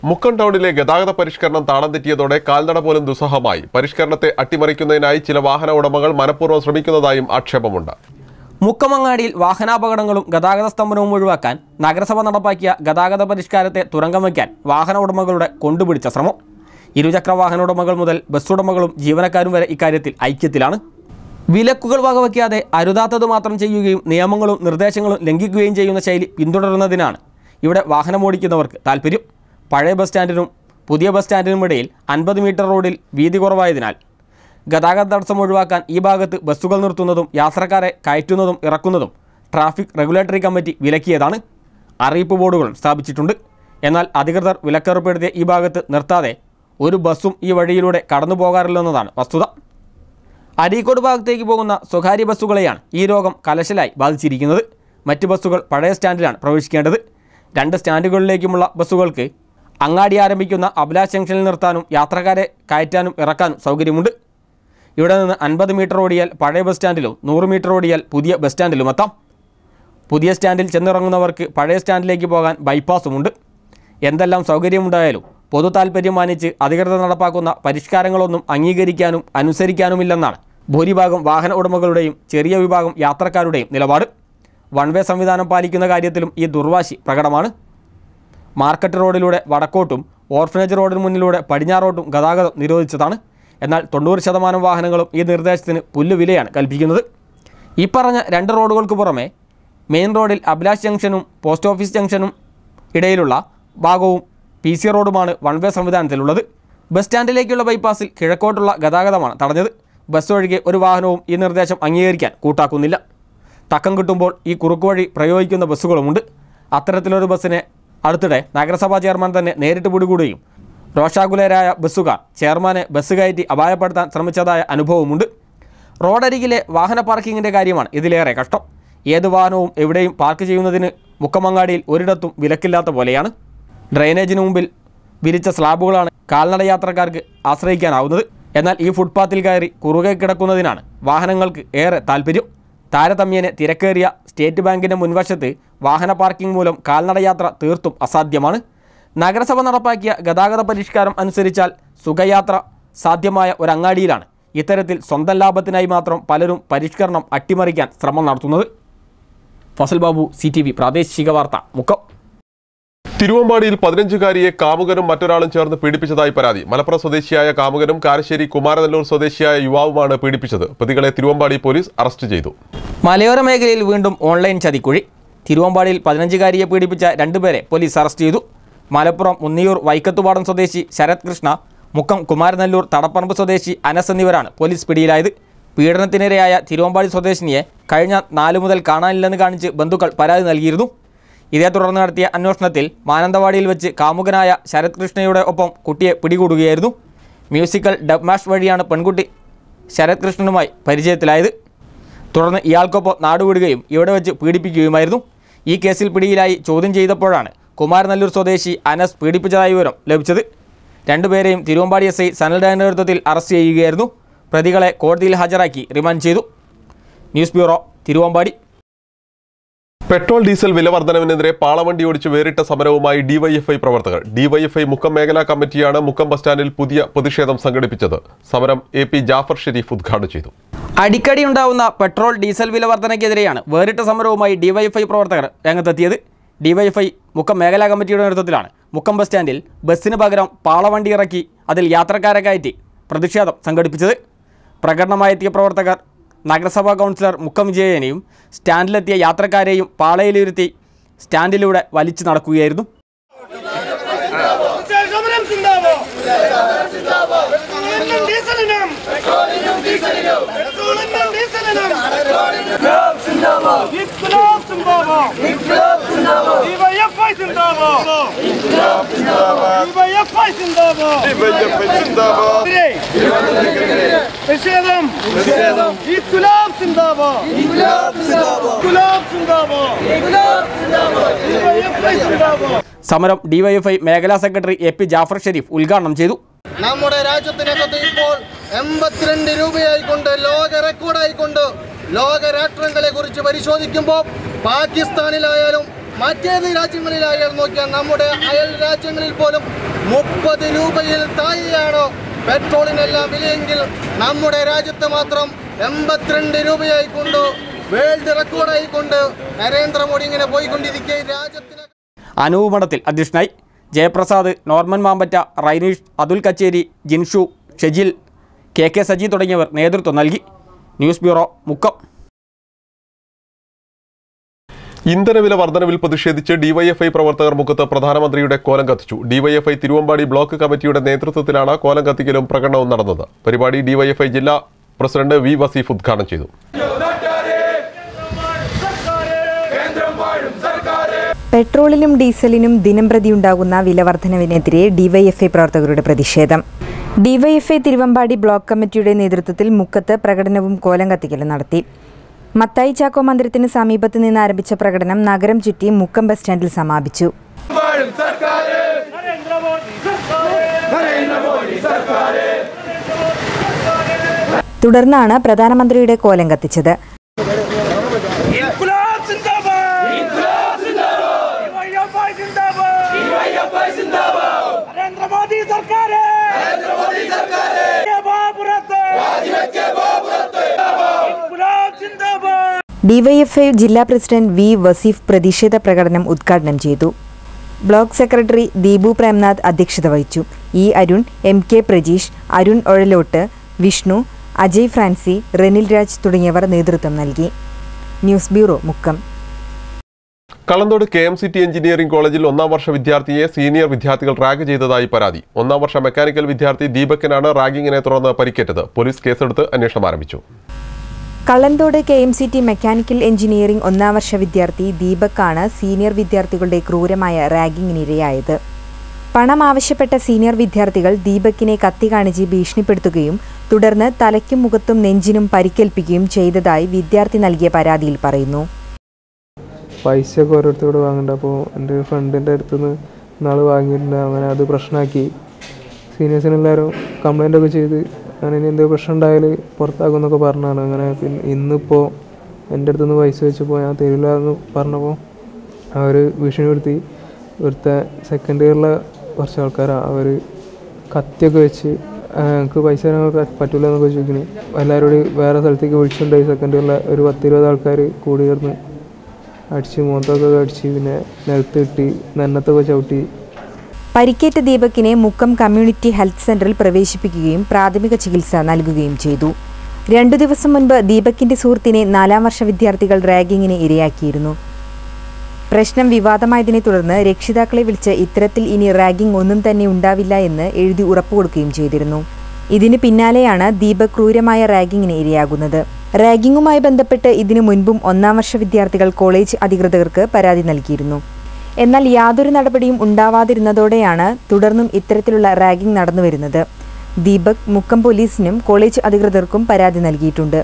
മുക്കം ടൗണിലെ ഗതാഗത പരിഷ്കരണം താളം തെറ്റിയതോടെ കാൽനട പോലും ദുസ്സഹമായി. പരിഷ്കരണത്തെ അട്ടിമറിക്കുന്നതിനായി ചില വാഹന ഉടമകൾ മനഃപൂർവ്വം ശ്രമിക്കുന്നതായും ആക്ഷേപമുണ്ട്. മുക്കമങ്ങാടിയിൽ വാഹനാപകടങ്ങളും ഗതാഗത സ്തംഭനവും ഒഴിവാക്കാൻ നഗരസഭ നടപ്പാക്കിയ ഗതാഗത പരിഷ്കാരത്തെ തുരങ്കം വയ്ക്കാൻ വാഹന ഉടമകളുടെ കൊണ്ടുപിടിച്ച ശ്രമം. ഇരുചക്ര വാഹന ഉടമകൾ മുതൽ ബസ് ഉടമകളും ജീവനക്കാരും വരെ ഇക്കാര്യത്തിൽ ഐക്യത്തിലാണ്. വിലക്കുകൾ വകവയ്ക്കാതെ അരുതാത്തത് മാത്രം ചെയ്യുകയും നിയമങ്ങളും നിർദ്ദേശങ്ങളും ലംഘിക്കുകയും ചെയ്യുന്ന ശൈലി പിന്തുടരുന്നതിനാണ് ഇവിടെ വാഹനമോടിക്കുന്നവർക്ക് താൽപ്പര്യം. പഴയ ബസ് സ്റ്റാൻഡിനും പുതിയ ബസ് സ്റ്റാൻഡിനുമിടയിൽ 50 മീറ്റർ റോഡിൽ വീതി കുറവായതിനാൽ ഗതാഗത തടസ്സം ഒഴിവാക്കാൻ ഈ ഭാഗത്ത് ബസ്സുകൾ നിർത്തുന്നതും യാത്രക്കാരെ കയറ്റുന്നതും ഇറക്കുന്നതും ട്രാഫിക് റെഗുലേറ്ററി കമ്മിറ്റി വിലക്കിയതാണ്. അറിയിപ്പ് ബോർഡുകളും സ്ഥാപിച്ചിട്ടുണ്ട്. എന്നാൽ അധികൃതർ വിലക്കേർപ്പെടുത്തിയ ഈ ഭാഗത്ത് നിർത്താതെ ഒരു ബസ്സും ഈ വഴിയിലൂടെ കടന്നു പോകാറില്ലെന്നതാണ് വസ്തുത. അരീക്കോട് ഭാഗത്തേക്ക് പോകുന്ന സ്വകാര്യ ബസ്സുകളെയാണ് ഈ രോഗം കലശലായി ബാധിച്ചിരിക്കുന്നത്. മറ്റ് ബസ്സുകൾ പഴയ സ്റ്റാൻഡിലാണ് പ്രവേശിക്കേണ്ടത്. 2 സ്റ്റാൻഡുകളിലേക്കുമുള്ള ബസ്സുകൾക്ക് അങ്ങാടി ആരംഭിക്കുന്ന അഭിലാഷ് ജംഗ്ഷനിൽ നിർത്താനും യാത്രക്കാരെ കയറ്റാനും ഇറക്കാനും സൗകര്യമുണ്ട്. ഇവിടെ നിന്ന് 50 മീറ്റർ ഓടിയാൽ പഴയ ബസ് സ്റ്റാൻഡിലും 100 മീറ്റർ ഓടിയാൽ പുതിയ ബസ് സ്റ്റാൻഡിലും എത്താം. പുതിയ സ്റ്റാൻഡിൽ ചെന്നിറങ്ങുന്നവർക്ക് പഴയ സ്റ്റാൻഡിലേക്ക് പോകാൻ ബൈപ്പാസുമുണ്ട്. എന്തെല്ലാം സൗകര്യമുണ്ടായാലും പൊതു താൽപ്പര്യം മാനിച്ച് അധികൃതർ നടപ്പാക്കുന്ന പരിഷ്കാരങ്ങളൊന്നും അംഗീകരിക്കാനും അനുസരിക്കാനുമില്ലെന്നാണ് ഭൂരിഭാഗം വാഹന ഉടമകളുടെയും ചെറിയ വിഭാഗം യാത്രക്കാരുടെയും നിലപാട്. വൺ വേ സംവിധാനം പാലിക്കുന്ന കാര്യത്തിലും ഈ ദുർവാശി പ്രകടമാണ്. മാർക്കറ്റ് റോഡിലൂടെ വടക്കോട്ടും ഓർഫനേജ് റോഡിന് മുന്നിലൂടെ പടിഞ്ഞാറോട്ടും ഗതാഗതം നിരോധിച്ചതാണ്. എന്നാൽ 90% വാഹനങ്ങളും ഈ നിർദ്ദേശത്തിന് പുല്ലുവിലയാണ് കൽപ്പിക്കുന്നത്. ഈ പറഞ്ഞ 2 റോഡുകൾക്ക് പുറമെ മെയിൻ റോഡിൽ അഭിലാഷ് ജംഗ്ഷനും പോസ്റ്റ് ഓഫീസ് ജംഗ്ഷനും ഇടയിലുള്ള ഭാഗവും PC റോഡുമാണ് വൺ വേ സംവിധാനത്തിലുള്ളത്. ബസ് സ്റ്റാൻഡിലേക്കുള്ള ബൈപ്പാസിൽ കിഴക്കോട്ടുള്ള ഗതാഗതമാണ് തടഞ്ഞത്. ബസ് ഒഴികെ ഒരു വാഹനവും ഈ നിർദ്ദേശം അംഗീകരിക്കാൻ കൂട്ടാക്കുന്നില്ല. തക്കം കിട്ടുമ്പോൾ ഈ കുറുക്കുവഴി പ്രയോഗിക്കുന്ന ബസ്സുകളുമുണ്ട്. അത്തരത്തിലൊരു ബസ്സിനെ അടുത്തിടെ നഗരസഭാ ചെയർമാൻ തന്നെ നേരിട്ട് പിടികൂടുകയും രോഷാകുലരായ ബസ്സുകാർ ചെയർമാനെ ബസ് കയറ്റി അപായപ്പെടുത്താൻ ശ്രമിച്ചതായ അനുഭവമുണ്ട്. റോഡരികിലെ വാഹന പാർക്കിങ്ങിൻ്റെ കാര്യമാണ് ഇതിലേറെ കഷ്ടം. ഏത് വാഹനവും എവിടെയും പാർക്ക് ചെയ്യുന്നതിന് മുക്കമങ്ങാടിയിൽ ഒരിടത്തും വിലക്കില്ലാത്ത പോലെയാണ്. ഡ്രെയിനേജിന് മുമ്പിൽ വിരിച്ച സ്ലാബുകളാണ് കാൽനട യാത്രക്കാർക്ക് ആശ്രയിക്കാനാവുന്നത്. എന്നാൽ ഈ ഫുട്പാത്തിൽ കയറി കുറുകെ കിടക്കുന്നതിനാണ് വാഹനങ്ങൾക്ക് ഏറെ താൽപ്പര്യം. താരതമ്യേന തിരക്കേറിയ സ്റ്റേറ്റ് ബാങ്കിൻ്റെ മുൻവശത്ത് വാഹന പാർക്കിംഗ് മൂലം കാൽനടയാത്ര തീർത്തും അസാധ്യമാണ്. നഗരസഭ നടപ്പാക്കിയ ഗതാഗത പരിഷ്കാരം അനുസരിച്ചാൽ സുഖയാത്ര സാധ്യമായ ഒരങ്ങാടിയിലാണ് ഇത്തരത്തിൽ സ്വന്തം ലാഭത്തിനായി മാത്രം പലരും പരിഷ്കരണം അട്ടിമറിക്കാൻ ശ്രമം നടത്തുന്നത്. ഫസൽ ബാബു, CTV പ്രാദേശിക വാർത്ത, മുക്കം. തിരുവമ്പാടിയിൽ 15-കാരിയെ കാമുകനും മറ്റൊരാളും ചേർന്ന് പീഡിപ്പിച്ചതായി പരാതി. മലപ്പുറം സ്വദേശിയായ കാമുകനും കാരശ്ശേരി കുമാരനെല്ലൂർ സ്വദേശിയായ യുവാവുമാണ് പീഡിപ്പിച്ചത്. പ്രതികളെ തിരുവമ്പാടി പോലീസ് അറസ്റ്റ് ചെയ്തു. മലയോര മേഖലയിൽ വീണ്ടും ഓൺലൈൻ ചതിക്കുഴി. തിരുവമ്പാടിയിൽ 15-കാരിയെ പീഡിപ്പിച്ച 2 പേരെ പോലീസ് അറസ്റ്റ് ചെയ്തു. മലപ്പുറം മുന്നിയൂർ വൈക്കത്തുപാടം സ്വദേശി ശരത് കൃഷ്ണ, മുക്കം കുമാരനെല്ലൂർ തടപ്പറമ്പ് സ്വദേശി അനസ് എന്നിവരാണ് പോലീസ് പിടിയിലായത്. പീഡനത്തിനിരയായ തിരുവമ്പാടി സ്വദേശിനിയെ കഴിഞ്ഞ 4 മുതൽ കാണാനില്ലെന്ന് കാണിച്ച് ബന്ധുക്കൾ പരാതി നൽകിയിരുന്നു. ഇതേ തുടർന്ന് നടത്തിയ അന്വേഷണത്തിൽ മാനന്തവാടിയിൽ വെച്ച് കാമുകനായ ശരത് കൃഷ്ണയുടെ ഒപ്പം കുട്ടിയെ പിടികൂടുകയായിരുന്നു. മ്യൂസിക്കൽ ഡബ് മാഷ് വഴിയാണ് പെൺകുട്ടി ശരത് കൃഷ്ണനുമായി പരിചയത്തിലായത്. തുടർന്ന് ഇയാൾക്കൊപ്പം നാടുവിടുകയും ഇവിടെ വെച്ച് പീഡിപ്പിക്കുകയുമായിരുന്നു. ഈ കേസിൽ പിടിയിലായി ചോദ്യം ചെയ്തപ്പോഴാണ് കുമാരനെല്ലൂർ സ്വദേശി അനസ് പീഡിപ്പിച്ചതായ വിവരം ലഭിച്ചത്. 2 പേരെയും തിരുവമ്പാടി SI സനലിന്റെ നേതൃത്വത്തിൽ അറസ്റ്റ് ചെയ്യുകയായിരുന്നു. പ്രതികളെ കോടതിയിൽ ഹാജരാക്കി റിമാൻഡ് ചെയ്തു. News bureau, Thiruvambady. Petrol diesel വില വർധനവിനെതിരെ പാളവണ്ടി ഓടിച്ച് വേറിട്ട സമരവുമായി DYFI പ്രവർത്തകർ. DYFI മുക്കം മേഖലാ കമ്മിറ്റിയാണ് മുക്കം ബസ് സ്റ്റാൻഡിൽ പുതിയ പ്രതിഷേധം സംഘടിപ്പിച്ചത്. സമരം AP ജാഫർ ഷെരീഫ് ഉദ്ഘാടനം ചെയ്തു. അടിക്കടി ഉണ്ടാവുന്ന പെട്രോൾ ഡീസൽ വില വർധനയ്ക്കെതിരെയാണ് വേറിട്ട സമരവുമായി DYFI പ്രവർത്തകർ രംഗത്തെത്തിയത്. DYFI മുക്കം മേഖലാ കമ്മിറ്റിയുടെ നേതൃത്വത്തിലാണ് മുക്കം ബസ് സ്റ്റാൻഡിൽ ബസ്സിന് പകരം പാളവണ്ടി ഇറക്കി അതിൽ യാത്രക്കാരെ കയറ്റി പ്രതിഷേധം സംഘടിപ്പിച്ചത്. പ്രകടനമായെത്തിയ പ്രവർത്തകർ നഗരസഭാ കൗൺസിലർ മുക്കം വിജയനെയും സ്റ്റാൻഡിലെത്തിയ യാത്രക്കാരെയും പാളയിലിരുത്തി സ്റ്റാൻഡിലൂടെ വലിച്ചു നടക്കുകയായിരുന്നു. സമരം DYFI മേഖലാ സെക്രട്ടറി AP ജാഫർ ഷെരീഫ് ഉദ്ഘാടനം ചെയ്തു. നമ്മുടെ രാജ്യത്തിനകത്ത് ഇപ്പോൾ 82 രൂപയായിക്കൊണ്ട് ലോക റെക്കോർഡായിക്കൊണ്ട് ലോക രാഷ്ട്രങ്ങളെ കുറിച്ച് പരിശോധിക്കുമ്പോൾ പാകിസ്ഥാനിലായാലും മറ്റേത് രാജ്യങ്ങളിലായാലും നോക്കിയാൽ നമ്മുടെ അയൽ രാജ്യങ്ങളിൽ പോലും 30 രൂപയിൽ താഴെയാണോ പെട്രോളിനെല്ലാം വിലയെങ്കിൽ നമ്മുടെ രാജ്യത്ത് മാത്രം 82 രൂപയായിക്കൊണ്ട് വേൾഡ് റെക്കോർഡായിക്കൊണ്ട് നരേന്ദ്രമോദി ഇങ്ങനെ പോയിക്കൊണ്ടിരിക്കെ രാജ്യത്തിന് അനൂപ് മഠത്തിൽ അധ്യക്ഷനായി. ജയപ്രസാദ്, നോർമൻ മാമ്പറ്റ, റൈനീഷ്, അതുൽ കച്ചേരി, ജിൻഷു, ഷെജിൽ, കെ സജി തുടങ്ങിയവർ നേതൃത്വം നൽകി. News bureau, Mukkam. ഇന്ധനവില വർധനവിൽ പ്രതിഷേധിച്ച് ഡിവൈഎഫ്ഐ പ്രവർത്തകർ മുക്കത്ത് പ്രധാനമന്ത്രിയുടെ കോലം കത്തിച്ചു. ഡിവൈഎഫ്ഐ തിരുവമ്പാടി ബ്ലോക്ക് കമ്മിറ്റിയുടെ നേതൃത്വത്തിലാണ് കോലം കത്തിക്കലും പ്രകടനവും നടന്നത്. പരിപാടി ഡിവൈഎഫ്ഐ ജില്ലാ പ്രസിഡന്റ് വി വസീഫ് ഉദ്ഘാടനം ചെയ്തു. പെട്രോളിനും ഡീസലിനും ദിനംപ്രതിയുണ്ടാകുന്ന വിലവർധനവിനെതിരെ ഡിവൈഎഫ്ഐ പ്രവർത്തകരുടെ പ്രതിഷേധം. ഡിവൈഎഫ്ഐ തിരുവമ്പാടി ബ്ലോക്ക് കമ്മിറ്റിയുടെ നേതൃത്വത്തിൽ മുക്കത്ത് പ്രകടനവും കോലം കത്തിക്കലും നടത്തി. മത്തായി ചാക്കോ മന്ദിരത്തിന് സമീപത്ത് നിന്ന് ആരംഭിച്ച പ്രകടനം നഗരം ചുറ്റി മുക്കം ബസ് സ്റ്റാൻഡിൽ സമാപിച്ചു. തുടർന്നാണ് പ്രധാനമന്ത്രിയുടെ കോലം കത്തിച്ചത്. ഡിവൈഎഫ്ഐ ജില്ലാ പ്രസിഡന്റ് വി വസീഫ് പ്രതിഷേധ പ്രകടനം ഉദ്ഘാടനം ചെയ്തു. ബ്ലോക്ക് സെക്രട്ടറി ദീപു പ്രേംനാഥ് അധ്യക്ഷത വഹിച്ചു. E Arun, M K Prajeesh, Arun Ozhalottu, Vishnu, Ajay Francy, Renil Raj തുടങ്ങിയവർ നേതൃത്വം നൽകി. News bureau, Mukkam. Kalanthode KMCT engineering കോളേജിൽ 1ാം വർഷ വിദ്യാർത്ഥിയെ സീനിയർ വിദ്യാർത്ഥികൾ റാഗ് ചെയ്തതായി പരാതി. 1ാം വർഷ മെക്കാനിക്കൽ വിദ്യാർത്ഥി ദീപക്കിനാണ് റാഗിങ്ങിനെ തുടർന്ന് പരിക്കേറ്റത്. പോലീസ് കേസെടുത്ത് അന്വേഷണം ആരംഭിച്ചു. കളന്തോട് KMCT മെക്കാനിക്കൽ എഞ്ചിനീയറിംഗ് 1ാം വർഷ വിദ്യാർത്ഥി ദീപക്കാണ് സീനിയർ വിദ്യാർത്ഥികളുടെ ക്രൂരമായ റാഗിങ്ങിനിരയായത്. പണം ആവശ്യപ്പെട്ട സീനിയർ വിദ്യാർത്ഥികൾ ദീപക്കിനെ കത്തി കാണിച്ച് ഭീഷണിപ്പെടുത്തുകയും തുടർന്ന് തലയ്ക്കും മുഖത്തും നെഞ്ചിനും പരിക്കേൽപ്പിക്കുകയും ചെയ്തതായി വിദ്യാർത്ഥി നൽകിയ പരാതിയിൽ പറയുന്നു. പൈസയൊക്കെ ഓരോരുത്തരോട് വാങ്ങണ്ട. അപ്പോൾ എൻ്റെ ഫ്രണ്ടിൻ്റെ അടുത്തുനിന്ന് നാൾ വാങ്ങിയിട്ടുണ്ട്. അങ്ങനെ അത് പ്രശ്നമാക്കി സീനിയേഴ്സിനെല്ലാവരും കംപ്ലൈൻ്റൊക്കെ ചെയ്ത് അങ്ങനെ ഇനി എന്തെങ്കിലും പ്രശ്നം ഉണ്ടായാൽ പുറത്താക്കുമെന്നൊക്കെ പറഞ്ഞാണ്. അങ്ങനെ പിന്നെ ഇന്നിപ്പോൾ എൻ്റെ അടുത്തുനിന്ന് പൈസ വെച്ചപ്പോൾ ഞാൻ തരില്ല എന്ന് പറഞ്ഞപ്പോൾ അവർ ഭീഷണിപ്പെടുത്തി. ഇവിടുത്തെ സെക്കൻഡ് ഇയറിലെ കുറച്ച് ആൾക്കാരാണ്. അവർ കത്തിയൊക്കെ വെച്ച് എനിക്ക് പൈസ തരാൻ പറ്റില്ല എന്നൊക്കെ ചോദിക്കുന്നത്. എല്ലാവരോടും വേറെ സ്ഥലത്തേക്ക് വിളിച്ചിട്ടുണ്ടായി. സെക്കൻഡ് ഇയറിലെ ഒരു 10-20 ആൾക്കാർ കൂടി ചേർന്ന് അടിച്ച് മുഖത്തൊക്കെ അടിച്ച് പിന്നെ നിലത്ത് കിട്ടി, നെന്നത്തൊക്കെ ചവിട്ടി. പരിക്കേറ്റ ദീപക്കിനെ മുക്കം കമ്മ്യൂണിറ്റി ഹെൽത്ത് സെന്ററിൽ പ്രവേശിപ്പിക്കുകയും പ്രാഥമിക ചികിത്സ നൽകുകയും ചെയ്തു. 2 ദിവസം മുൻപ് ദീപക്കിന്റെ സുഹൃത്തിനെ 4ാം വർഷ വിദ്യാർത്ഥികൾ റാഗിങ്ങിന് ഇരയാക്കിയിരുന്നു. പ്രശ്നം വിവാദമായതിനെ തുടർന്ന് രക്ഷിതാക്കളെ വിളിച്ച് ഇത്തരത്തിൽ ഇനി റാഗിംഗ് ഒന്നും തന്നെ ഉണ്ടാവില്ല എന്ന് എഴുതി ഉറപ്പുകൊടുക്കുകയും ചെയ്തിരുന്നു. ഇതിന് പിന്നാലെയാണ് ദീപക് ക്രൂരമായ റാഗിങ്ങിന് ഇരയാകുന്നത്. റാഗിങ്ങുമായി ബന്ധപ്പെട്ട് ഇതിനു മുൻപും 1ാം വർഷ വിദ്യാർത്ഥികൾ കോളേജ് അധികൃതർക്ക് പരാതി നൽകിയിരുന്നു. എന്നാൽ യാതൊരു നടപടിയും ഉണ്ടാവാതിരുന്നതോടെയാണ് തുടർന്നും ഇത്തരത്തിലുള്ള റാഗിംഗ് നടന്നുവരുന്നത്. ദീപക് മുക്കം പോലീസിനും കോളേജ് അധികൃതർക്കും പരാതി നൽകിയിട്ടുണ്ട്.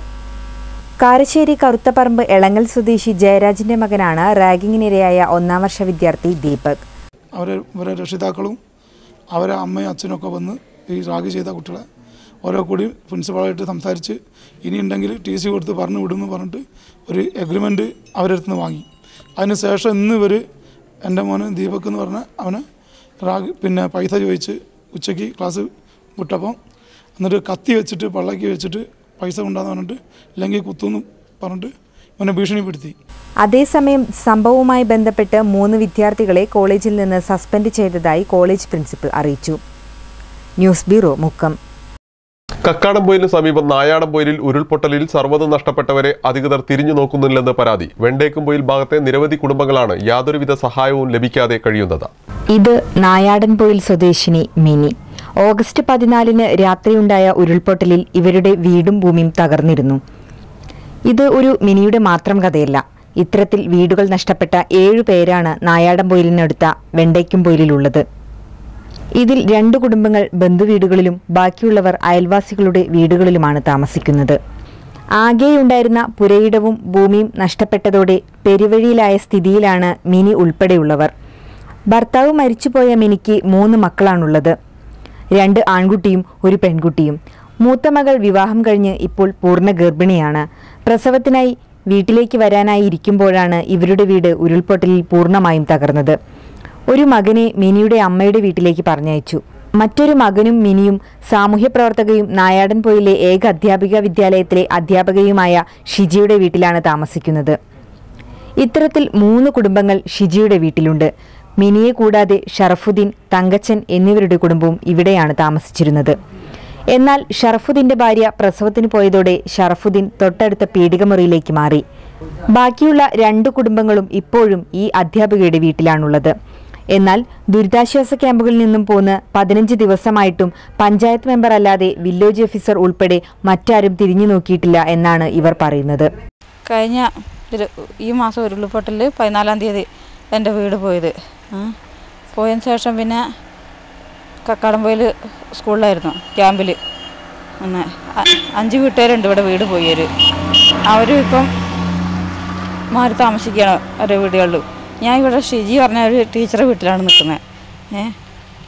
കാരശ്ശേരി കറുത്തപ്പറമ്പ് എളങ്ങൽ സ്വദേശി ജയരാജിന്റെ മകനാണ് റാഗിങ്ങിനിരയായ 1ാം വർഷ വിദ്യാർത്ഥി ദീപക്. അവരെ രക്ഷിതാക്കളും അവരെ അമ്മയും അച്ഛനും ഒക്കെ വന്ന് ഈ റാഗ് ചെയ്ത കുട്ടികളെ ഓരോ കൂടി പ്രിൻസിപ്പാളായിട്ട് സംസാരിച്ച് ഇനിയുണ്ടെങ്കിൽ TC കൊടുത്ത് പറഞ്ഞു വിടുമെന്ന് പറഞ്ഞിട്ട് ഒരു എഗ്രിമെൻറ്റ് അവരുടെ അടുത്ത് നിന്ന് വാങ്ങി. അതിനുശേഷം ഇന്ന് ഇവർ എൻ്റെ മോന് ദീപക് എന്ന് പറഞ്ഞാൽ അവന് പിന്നെ പൈസ ചോദിച്ച് ഉച്ചയ്ക്ക് ക്ലാസ് വിട്ടപ്പോൾ എന്നിട്ട് കത്തി വെച്ചിട്ട് പള്ളക്കി വെച്ചിട്ട് പൈസ കൊണ്ടാന്ന് പറഞ്ഞിട്ട് ഇല്ലെങ്കിൽ കുത്തുമെന്ന് പറഞ്ഞിട്ട് അവനെ ഭീഷണിപ്പെടുത്തി. അതേസമയം സംഭവവുമായി ബന്ധപ്പെട്ട് 3 വിദ്യാർത്ഥികളെ കോളേജിൽ നിന്ന് സസ്പെൻഡ് ചെയ്തതായി കോളേജ് പ്രിൻസിപ്പൽ അറിയിച്ചു. News bureau, Mukkam. കക്കാടംപൊയിലിന് സമീപം നായാടംപൊയിലിൽ ഉരുൾപൊട്ടലിൽ സർവ്വതും നഷ്ടപ്പെട്ടവരെ അധികൃതർ തിരിഞ്ഞു നോക്കുന്നില്ലെന്ന് പരാതി. വെണ്ടേക്കുംപൊയിൽ ഭാഗത്തെ നിരവധി കുടുംബങ്ങളാണ് യാതൊരുവിധ സഹായവും ലഭിക്കാതെ കഴിയുന്നത്. ഇത് നായാടൻപൊയിൽ സ്വദേശിനി മിനി. ഓഗസ്റ്റ് 14-ന് രാത്രിയുണ്ടായ ഉരുൾപൊട്ടലിൽ ഇവരുടെ വീടും ഭൂമിയും തകർന്നിരുന്നു. ഇത് ഒരു മിനിയുടെ മാത്രം കഥയല്ല. ഇത്തരത്തിൽ വീടുകൾ നഷ്ടപ്പെട്ട 7 പേരാണ് നായാടൻപൊയിലിനടുത്ത വെണ്ടയ്ക്കുംപൊയിലുള്ളത്. ഇതിൽ 2 കുടുംബങ്ങൾ ബന്ധുവീടുകളിലും ബാക്കിയുള്ളവർ അയൽവാസികളുടെ വീടുകളിലുമാണ് താമസിക്കുന്നത്. ആകെയുണ്ടായിരുന്ന പുരയിടവും ഭൂമിയും നഷ്ടപ്പെട്ടതോടെ പെരുവഴിയിലായ സ്ഥിതിയിലാണ് മിനി ഉൾപ്പെടെയുള്ളവർ. ഭർത്താവ് മരിച്ചുപോയ മിനിക്ക് 3 മക്കളാണുള്ളത്. 2 ആൺകുട്ടിയും 1 പെൺകുട്ടിയും. മൂത്ത മകൾ വിവാഹം കഴിഞ്ഞ് ഇപ്പോൾ പൂർണ്ണ ഗർഭിണിയാണ്. പ്രസവത്തിനായി വീട്ടിലേക്ക് വരാനായി ഇരിക്കുമ്പോഴാണ് ഇവരുടെ വീട് ഉരുൾപൊട്ടലിൽ പൂർണ്ണമായും തകർന്നത്. ഒരു മകനെ മിനിയുടെ അമ്മയുടെ വീട്ടിലേക്ക് പറഞ്ഞയച്ചു. മറ്റൊരു മകനും മിനിയും സാമൂഹ്യപ്രവർത്തകയും നായാടൻപൊയിലെ ഏക അധ്യാപിക വിദ്യാലയത്തിലെ അധ്യാപകയുമായ ഷിജിയുടെ വീട്ടിലാണ് താമസിക്കുന്നത്. ഇത്തരത്തിൽ 3 കുടുംബങ്ങൾ ഷിജിയുടെ വീട്ടിലുണ്ട്. മിനിയെ കൂടാതെ ഷറഫുദ്ദീൻ, തങ്കച്ചൻ എന്നിവരുടെ കുടുംബവും ഇവിടെയാണ് താമസിച്ചിരുന്നത്. എന്നാൽ ഷറഫുദ്ദീന്റെ ഭാര്യ പ്രസവത്തിന് പോയതോടെ ഷറഫുദ്ദീൻ തൊട്ടടുത്ത പീഡികമുറിയിലേക്ക് മാറി. ബാക്കിയുള്ള 2 കുടുംബങ്ങളും ഇപ്പോഴും ഈ അധ്യാപികയുടെ വീട്ടിലാണുള്ളത്. എന്നാൽ ദുരിതാശ്വാസ ക്യാമ്പുകളിൽ നിന്നും പോന്ന് 15 ദിവസമായിട്ടും പഞ്ചായത്ത് മെമ്പർ അല്ലാതെ വില്ലേജ് ഓഫീസർ ഉൾപ്പെടെ മറ്റാരും തിരിഞ്ഞു നോക്കിയിട്ടില്ല എന്നാണ് ഇവർ പറയുന്നത്. കഴിഞ്ഞ ഈ മാസം ഉരുൾപൊട്ടലിൽ 14-ാം തീയതി എൻ്റെ വീട് പോയത്. പോയതിന് ശേഷം പിന്നെ കക്കാടംപൊയിൽ സ്കൂളിലായിരുന്നു ക്യാമ്പിൽ. 5 വീട്ടുകാരുണ്ട് ഇവിടെ വീട് പോയവർ. അവരും ഇപ്പം മാറി താമസിക്കുകയാണ് അവരുടെ വീടുകളിൽ. ഞാൻ ഇവിടെ ഷിജി പറഞ്ഞ ഒരു ടീച്ചറെ വീട്ടിലാണ് നിൽക്കുന്നത്.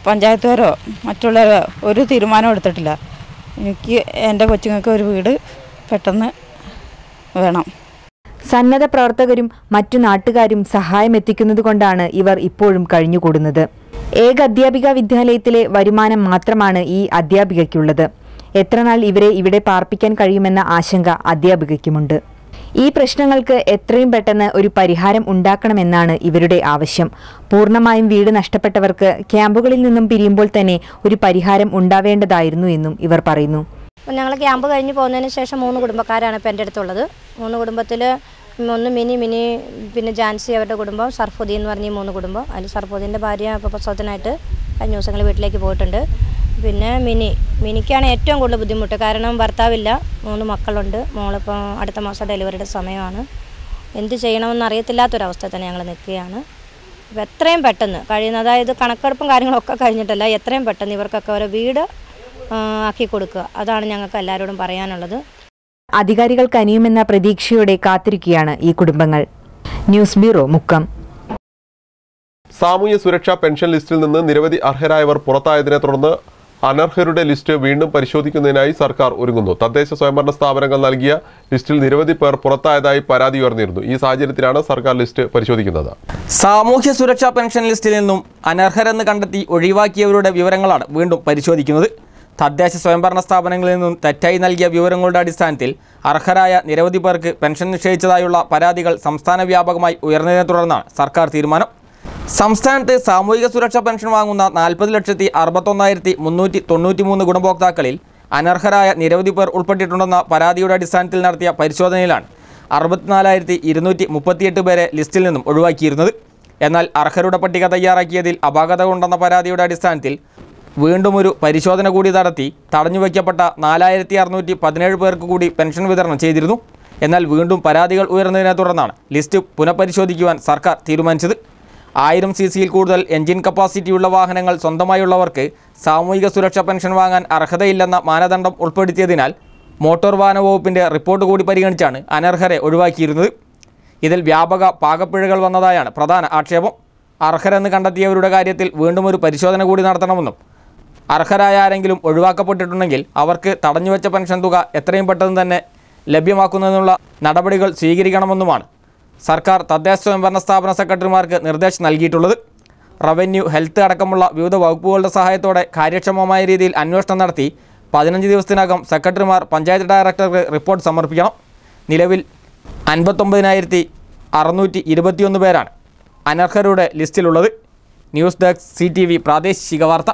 പഞ്ചായത്തുകാരോ മറ്റുള്ളവരോ ഒരു തീരുമാനം എടുത്തിട്ടില്ല. എനിക്ക് എൻ്റെ കൊച്ചുങ്ങൾക്ക് ഒരു വീട് പെട്ടെന്ന് വേണം. സന്നദ്ധ പ്രവർത്തകരും മറ്റു നാട്ടുകാരും സഹായം എത്തിക്കുന്നതുകൊണ്ടാണ് ഇവർ ഇപ്പോഴും കഴിഞ്ഞുകൂടുന്നത്. ഏക അധ്യാപിക വിദ്യാലയത്തിലെ വരുമാനം മാത്രമാണ് ഈ അധ്യാപികയ്ക്കുള്ളത്. എത്രനാൾ ഇവരെ ഇവിടെ പാർപ്പിക്കാൻ കഴിയുമെന്ന ആശങ്ക അധ്യാപികയ്ക്കുമുണ്ട്. ഈ പ്രശ്നങ്ങൾക്ക് എത്രയും പെട്ടെന്ന് ഒരു പരിഹാരം ഉണ്ടാക്കണമെന്നാണ് ഇവരുടെ ആവശ്യം. പൂർണ്ണമായും വീട് നഷ്ടപ്പെട്ടവർക്ക് ക്യാമ്പുകളിൽ നിന്നും പിരിയുമ്പോൾ തന്നെ ഒരു പരിഹാരം ഉണ്ടാവേണ്ടതായിരുന്നു എന്നും ഇവർ പറയുന്നു. ഞങ്ങൾ ക്യാമ്പ് കഴിഞ്ഞ് പോകുന്നതിന് ശേഷം 3 കുടുംബക്കാരാണ് ഇപ്പോൾ എൻ്റെ അടുത്തുള്ളത്. 3 കുടുംബത്തിൽ ഒന്ന് മിനി പിന്നെ ജാൻസി അവരുടെ കുടുംബം, സർഫുദ്ദീൻ എന്ന് പറഞ്ഞ 3 കുടുംബം. അതിൽ സർഫുദ്ദീൻ്റെ ഭാര്യ ഇപ്പോൾ പ്രസവത്തിനായിട്ട് കഴിഞ്ഞ ദിവസങ്ങൾ വീട്ടിലേക്ക് പോയിട്ടുണ്ട്. പിന്നെ മിനിക്കാണ് ഏറ്റവും കൂടുതൽ ബുദ്ധിമുട്ട്. കാരണം ഭർത്താവില്ല, 3 മക്കളുണ്ട്. മോളിപ്പോൾ അടുത്ത മാസം ഡെലിവറിയുടെ സമയമാണ്. എന്ത് ചെയ്യണമെന്ന് അറിയത്തില്ലാത്തൊരവസ്ഥ തന്നെ ഞങ്ങൾ നിൽക്കുകയാണ്. അപ്പോൾ എത്രയും പെട്ടെന്ന് കഴിയുന്ന, അതായത് കണക്കെടുപ്പും കാര്യങ്ങളൊക്കെ കഴിഞ്ഞിട്ടല്ല, എത്രയും പെട്ടെന്ന് ഇവർക്കൊക്കെ ഒരു വീട് ആക്കി കൊടുക്കുക. അതാണ് ഞങ്ങൾക്ക് എല്ലാവരോടും പറയാനുള്ളത്. അധികാരികൾ കനിയുമെന്ന പ്രതീക്ഷയോടെ കാത്തിരിക്കുകയാണ് ഈ കുടുംബങ്ങൾ. News bureau, Mukkam. സാമൂഹ്യ സുരക്ഷാ പെൻഷൻ ലിസ്റ്റിൽ നിന്ന് നിരവധി അർഹരായവർ പുറത്തായതിനെ തുടർന്ന് അനർഹരുടെ ലിസ്റ്റ് വീണ്ടും പരിശോധിക്കുന്നതിനായി സർക്കാർ ഒരുങ്ങുന്നു. തദ്ദേശ സ്വയംഭരണ സ്ഥാപനങ്ങൾ നൽകിയ ലിസ്റ്റിൽ നിരവധി പേർ പുറത്തായതായി പരാതി ഉയർന്നിരുന്നു. ഈ സാഹചര്യത്തിലാണ് സർക്കാർ ലിസ്റ്റ് പരിശോധിക്കുന്നത്. സാമൂഹ്യ സുരക്ഷാ പെൻഷൻ ലിസ്റ്റിൽ നിന്നും അനർഹരെന്ന് കണ്ടെത്തി ഒഴിവാക്കിയവരുടെ വിവരങ്ങളാണ് വീണ്ടും പരിശോധിക്കുന്നത്. തദ്ദേശ സ്വയംഭരണ സ്ഥാപനങ്ങളിൽ നിന്നും തെറ്റായി നൽകിയ വിവരങ്ങളുടെ അടിസ്ഥാനത്തിൽ അർഹരായ നിരവധി പേർക്ക് പെൻഷൻ നിഷേധിച്ചതായുള്ള പരാതികൾ സംസ്ഥാന വ്യാപകമായി ഉയർന്നതിനെ തുടർന്നാണ് സർക്കാർ തീരുമാനം. സംസ്ഥാനത്ത് സാമൂഹിക സുരക്ഷാ പെൻഷൻ വാങ്ങുന്ന 40,61,393 ഗുണഭോക്താക്കളിൽ അനർഹരായ നിരവധി പേർ ഉൾപ്പെട്ടിട്ടുണ്ടെന്ന പരാതിയുടെ അടിസ്ഥാനത്തിൽ നടത്തിയ പരിശോധനയിലാണ് 64,238 പേരെ ലിസ്റ്റിൽ നിന്നും ഒഴിവാക്കിയിരുന്നത്. എന്നാൽ അർഹരുടെ പട്ടിക തയ്യാറാക്കിയതിൽ അപാകത ഉണ്ടെന്ന പരാതിയുടെ അടിസ്ഥാനത്തിൽ വീണ്ടും ഒരു പരിശോധന കൂടി നടത്തി തടഞ്ഞുവയ്ക്കപ്പെട്ട 4,617 പേർക്ക് കൂടി പെൻഷൻ വിതരണം ചെയ്തിരുന്നു. എന്നാൽ വീണ്ടും പരാതികൾ ഉയർന്നതിനെ തുടർന്നാണ് ലിസ്റ്റ് പുനഃപരിശോധിക്കുവാൻ സർക്കാർ തീരുമാനിച്ചത്. 1000 cc കൂടുതൽ എഞ്ചിൻ കപ്പാസിറ്റിയുള്ള വാഹനങ്ങൾ സ്വന്തമായുള്ളവർക്ക് സാമൂഹിക സുരക്ഷാ പെൻഷൻ വാങ്ങാൻ അർഹതയില്ലെന്ന മാനദണ്ഡം ഉൾപ്പെടുത്തിയതിനാൽ മോട്ടോർ വാഹന വകുപ്പിൻ്റെ റിപ്പോർട്ട് കൂടി പരിഗണിച്ചാണ് അനർഹരെ ഒഴിവാക്കിയിരുന്നത്. ഇതിൽ വ്യാപക പാകപ്പിഴകൾ വന്നതായാണ് പ്രധാന ആക്ഷേപം. അർഹരെന്ന് കണ്ടെത്തിയവരുടെ കാര്യത്തിൽ വീണ്ടും ഒരു പരിശോധന കൂടി നടത്തണമെന്നും അർഹരായ ആരെങ്കിലും ഒഴിവാക്കപ്പെട്ടിട്ടുണ്ടെങ്കിൽ അവർക്ക് തടഞ്ഞുവെച്ച പെൻഷൻ തുക എത്രയും പെട്ടെന്ന് തന്നെ ലഭ്യമാക്കുന്നതിനുള്ള നടപടികൾ സ്വീകരിക്കണമെന്നുമാണ് സർക്കാർ തദ്ദേശ സ്വയംഭരണ സ്ഥാപന സെക്രട്ടറിമാർക്ക് നിർദ്ദേശം നൽകിയിട്ടുള്ളത്. റവന്യൂ, ഹെൽത്ത് അടക്കമുള്ള വിവിധ വകുപ്പുകളുടെ സഹായത്തോടെ കാര്യക്ഷമമായ രീതിയിൽ അന്വേഷണം നടത്തി 15 ദിവസത്തിനകം സെക്രട്ടറിമാർ പഞ്ചായത്ത് ഡയറക്ടർക്ക് റിപ്പോർട്ട് സമർപ്പിക്കണം. നിലവിൽ 59,621 പേരാണ് അനർഹരുടെ ലിസ്റ്റിലുള്ളത്. ന്യൂസ് ഡെസ്ക് CTV പ്രാദേശിക വാർത്ത.